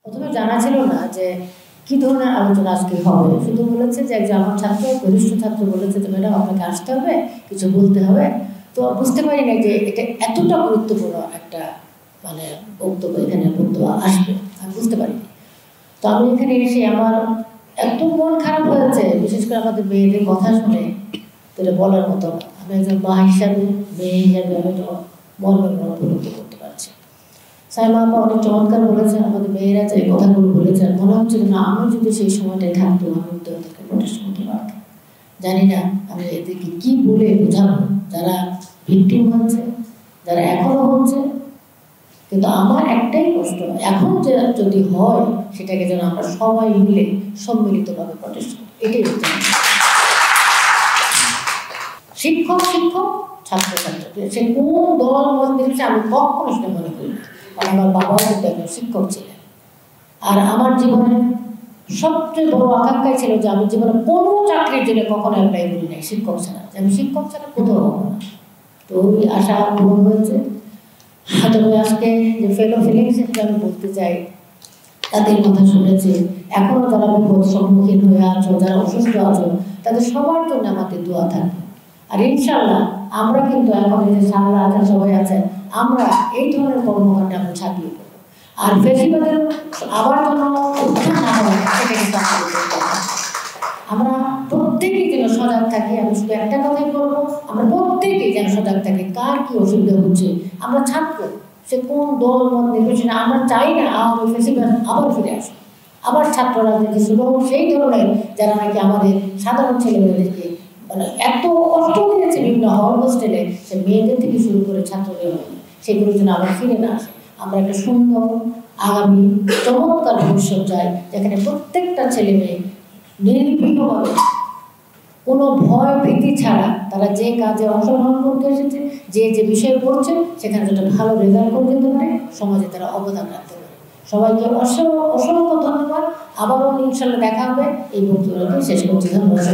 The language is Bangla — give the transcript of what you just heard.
প্রথমে জানা ছিল না যে কি ধরনের আলোচনা আজকে হবে, শুধু বলেছে যে একজন আমার ছাত্র, বরিষ্ঠ ছাত্র বলেছে যে ম্যাডাম আপনাকে আসতে হবে, কিছু বলতে হবে। তো বুঝতে পারি না যে এটা এতটা গুরুত্বপূর্ণ একটা মানে বক্তব্য, এখানে বক্তব্য আসবে, আমি বুঝতে পারিনি। তো আমি এখানে এসে আমার এত মন খারাপ হয়েছে, বিশেষ করে আমাদের মেয়েদের কথা শুনে, তো এটা বলার মতো না। আমি একজন মা হিসাবে, মেয়ে হিসাবে আমি মর্মের মনে উপলব্ধি করতে পারছি। সাইমা আপা অনেক চমৎকার বলেছেন, আমাদের মেয়েরা যে কথাগুলো বলেছেন, মনে হচ্ছে না আমি যদি সেই সময়টায় থাকতো আমি তো ওদেরকে প্রোটেস্ট করতে পারতাম। জানি না আমি এদেরকে কি বলে বোঝাবো, যারা ভিকটিম হচ্ছে, যারা এখনো হচ্ছে। কিন্তু আমার একটাই প্রশ্ন, এখন যে যদি হয় সেটাকে যেন আমরা সবাই মিলে সম্মিলিতভাবে প্রোটেস্ট করি, এটাই হচ্ছে শিক্ষক শিক্ষক, ছাত্র ছাত্রী, সে কোন দল মত নির্বিশেষে আমি কখনো সেটা মনে করি না। কারণ আমার বাবাও কিন্তু একজন শিক্ষক ছিলেন। আর আমার জীবনে সবচেয়ে বড় আকাঙ্ক্ষাই ছিল যে আমি জীবনে কোনো চাকরির জন্য কখনো অ্যাপ্লাই করি নাই শিক্ষক ছাড়া, যে আমি শিক্ষক ছাড়া কোথাও হবো না। তো ওই আশা পূরণ হয়েছে। তবে আজকে যে ফেলো ফিলিংস, সেটা আমি বলতে চাই, তাদের কথা শুনেছি, এখনো যারা বিপদ সম্মুখীন হয়ে আছো, যারা অসুস্থ আছো, তাদের সবার জন্য আমাদের দোয়া থাকবে। আর ইনশাল্লাহ আমরা কিন্তু এখন এই যে সারা আছেন, সবাই আছেন, আমরা এই ধরনের কর্মকাণ্ডে আমরা ছাপিয়ে পড়বো। আর ফেসিবাদের আবার কোনো উত্থান না হয় সেটা কিন্তু আমরা প্রত্যেকেই যেন সজাগ থাকি। আমি শুধু একটা কথাই বলবো, আমরা প্রত্যেকেই যেন সজাগ থাকি, কার কি অসুবিধা হচ্ছে। আমরা ছাত্র, সে কোন দল মত নির্বিশেষে, আমরা চাই না আওয়ামী ফেসিবাদ আবার ফিরে আসে, আবার ছাত্র রাজনীতি শুরু হোক সেই ধরনের, যারা নাকি আমাদের সাধারণ ছেলেমেয়েদেরকে মানে এত কষ্ট দিয়েছে বিভিন্ন হল হোস্টেলে, সে মেয়েদের থেকে শুরু করে ছাত্রদের, সেগুলো যেন আবার ফিরে না আসে। আমরা একটা সুন্দর আগামী চমৎকার ভবিষ্যৎ চাই, যেখানে প্রত্যেকটা ছেলে মেয়ে নির্ভীকভাবে কোনো ভয় ভীতি ছাড়া তারা যে কাজে অংশগ্রহণ করতে এসেছে, যে যে বিষয়ে পড়ছে, সেখানে যেটা ভালো রেজাল্ট করে দিতে পারে, সমাজে তারা অবদান রাখতে পারে। সবাইকে অসংখ্য ধন্যবাদ। আবারও ইনশাল্লাহ দেখা হবে। এই বক্তব্যটি শেষ করছি। ধন্যবাদ।